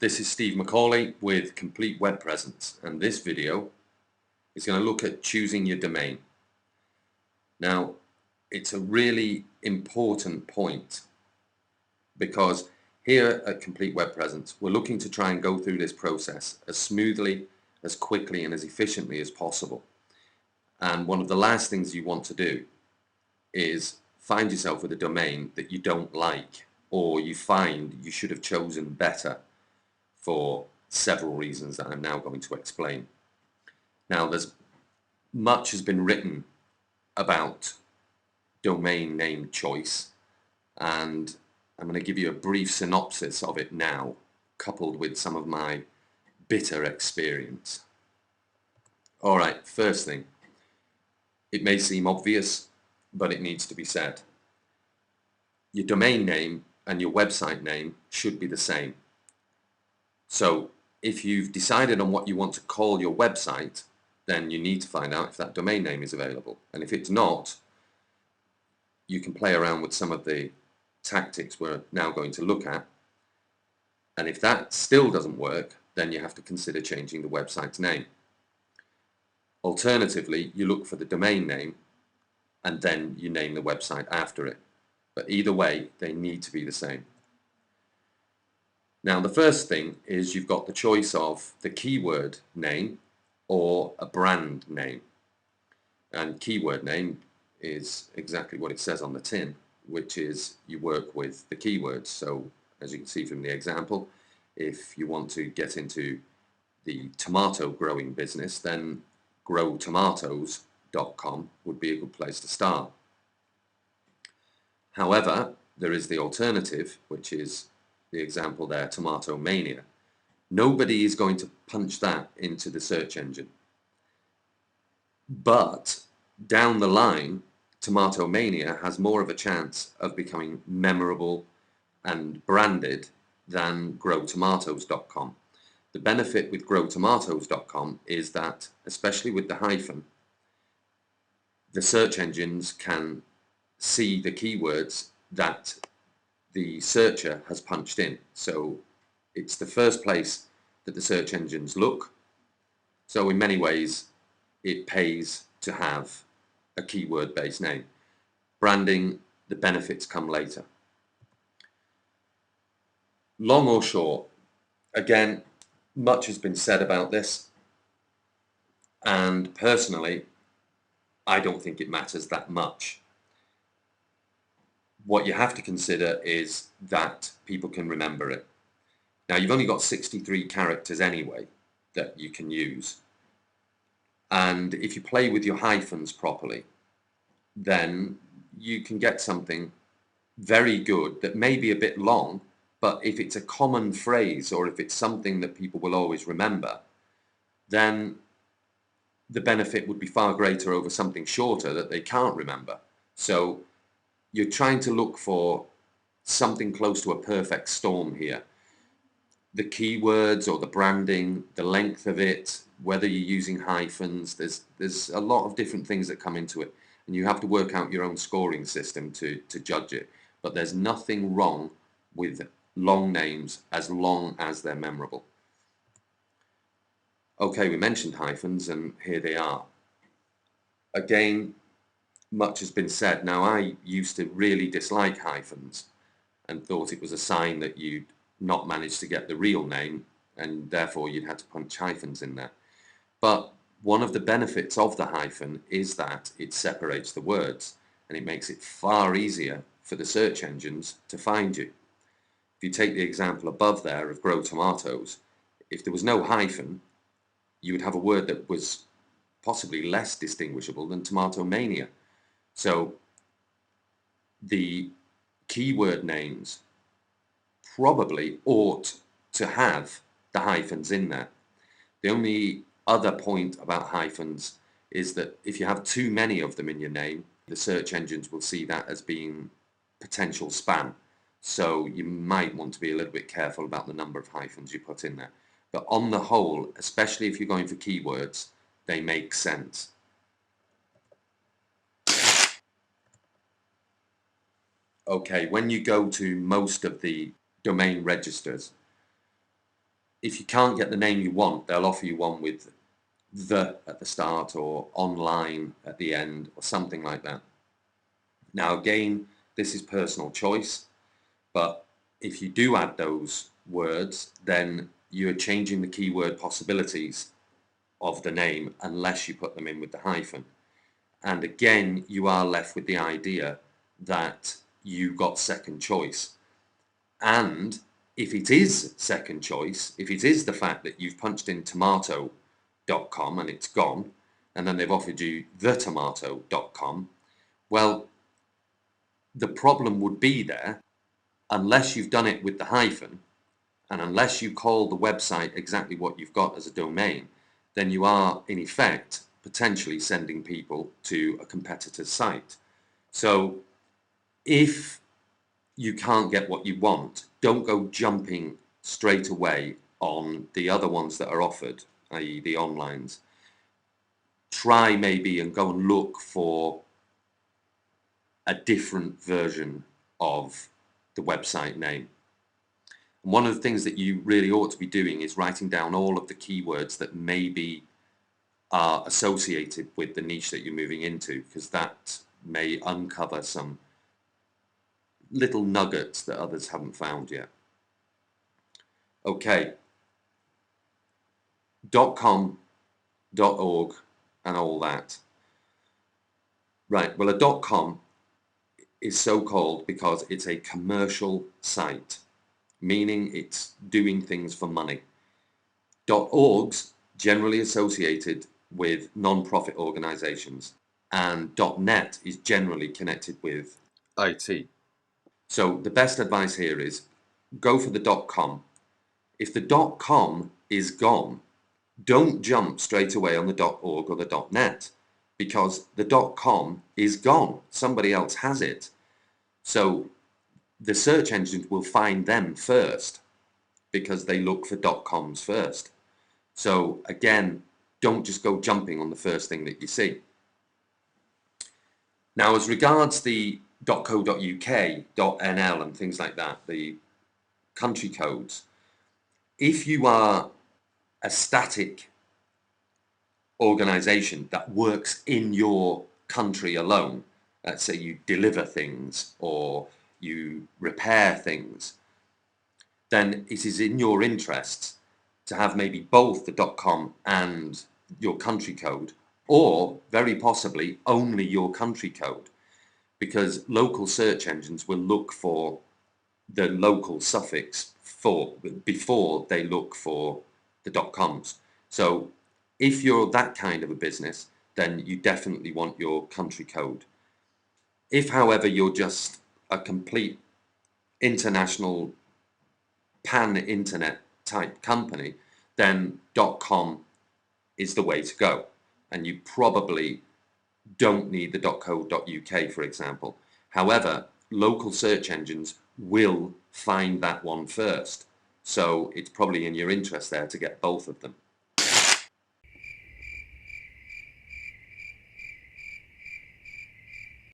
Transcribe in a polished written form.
This is Steve McCauley with Complete Web Presence, and this video is going to look at choosing your domain. Now, it's a really important point because here at Complete Web Presence, we're looking to try and go through this process as smoothly, as quickly, and as efficiently as possible. And one of the last things you want to do is find yourself with a domain that you don't like, or you find you should have chosen better for several reasons that I'm now going to explain. Now, much has been written about domain name choice, and I'm going to give you a brief synopsis of it now, coupled with some of my bitter experience. All right, first thing, it may seem obvious, but it needs to be said. Your domain name and your website name should be the same. So if you've decided on what you want to call your website, then you need to find out if that domain name is available. And if it's not, you can play around with some of the tactics we're now going to look at. And if that still doesn't work, then you have to consider changing the website's name. Alternatively, you look for the domain name and then you name the website after it. But either way, they need to be the same. Now, the first thing is you've got the choice of the keyword name or a brand name. And keyword name is exactly what it says on the tin, which is you work with the keywords. So as you can see from the example, if you want to get into the tomato growing business, then growtomatoes.com would be a good place to start. However, there is the alternative, which is the example there, Tomato Mania. Nobody is going to punch that into the search engine. But down the line, Tomato Mania has more of a chance of becoming memorable and branded than growtomatoes.com. The benefit with growtomatoes.com is that, especially with the hyphen, the search engines can see the keywords that the searcher has punched in. So it's the first place that the search engines look. So in many ways, it pays to have a keyword-based name. Branding, the benefits come later. Long or short, again, much has been said about this, and personally, I don't think it matters that much. What you have to consider is that people can remember it. Now, you've only got 63 characters anyway that you can use. And if you play with your hyphens properly, then you can get something very good that may be a bit long, but if it's a common phrase or if it's something that people will always remember, then the benefit would be far greater over something shorter that they can't remember. So you're trying to look for something close to a perfect storm here. The keywords or the branding, the length of it, whether you're using hyphens, there's a lot of different things that come into it, and you have to work out your own scoring system to judge it. But there's nothing wrong with long names as long as they're memorable. Okay, we mentioned hyphens, and here they are. Again, much has been said. Now, I used to really dislike hyphens and thought it was a sign that you'd not managed to get the real name, and therefore you'd had to punch hyphens in there. But one of the benefits of the hyphen is that it separates the words, and it makes it far easier for the search engines to find you. If you take the example above there of grow tomatoes, if there was no hyphen, you would have a word that was possibly less distinguishable than Tomato Mania. So the keyword names probably ought to have the hyphens in there. The only other point about hyphens is that if you have too many of them in your name, the search engines will see that as being potential spam. So you might want to be a little bit careful about the number of hyphens you put in there. But on the whole, especially if you're going for keywords, they make sense. Okay, when you go to most of the domain registers, If you can't get the name you want, they'll offer you one with the at the start or online at the end or something like that. Now again, this is personal choice, but if you do add those words, then you're changing the keyword possibilities of the name unless you put them in with the hyphen. And again, you are left with the idea that you got second choice. And if it is second choice, if it is the fact that you've punched in tomato.com and it's gone, and then they've offered you the tomato.com, well, the problem would be there unless you've done it with the hyphen, and unless you call the website exactly what you've got as a domain, then you are, in effect, potentially sending people to a competitor's site. So if you can't get what you want, don't go jumping straight away on the other ones that are offered, i.e. the onlines. Try maybe and go and look for a different version of the website name. And one of the things that you really ought to be doing is writing down all of the keywords that maybe are associated with the niche that you're moving into, because that may uncover some little nuggets that others haven't found yet. Okay, .com, .org, and all that. Right, well, a .com is so called because it's a commercial site, meaning it's doing things for money. .org's generally associated with non-profit organizations, and .net is generally connected with IT. So the best advice here is go for the .com. If the .com is gone, don't jump straight away on the .org or the .net, because the .com is gone. Somebody else has it. So the search engines will find them first because they look for .coms first. So again, don't just go jumping on the first thing that you see. Now, as regards the .co.uk, .nl and things like that, the country codes, if you are a static organization that works in your country alone, let's say you deliver things or you repair things, then it is in your interests to have maybe both the .com and your country code, or very possibly only your country code, because local search engines will look for the local suffix before they look for the .coms. So if you're that kind of a business, then you definitely want your country code. If, however, you're just a complete international pan-internet type company, then .com is the way to go. And you probably don't need the .co.uk, for example. However, local search engines will find that one first. So it's probably in your interest there to get both of them.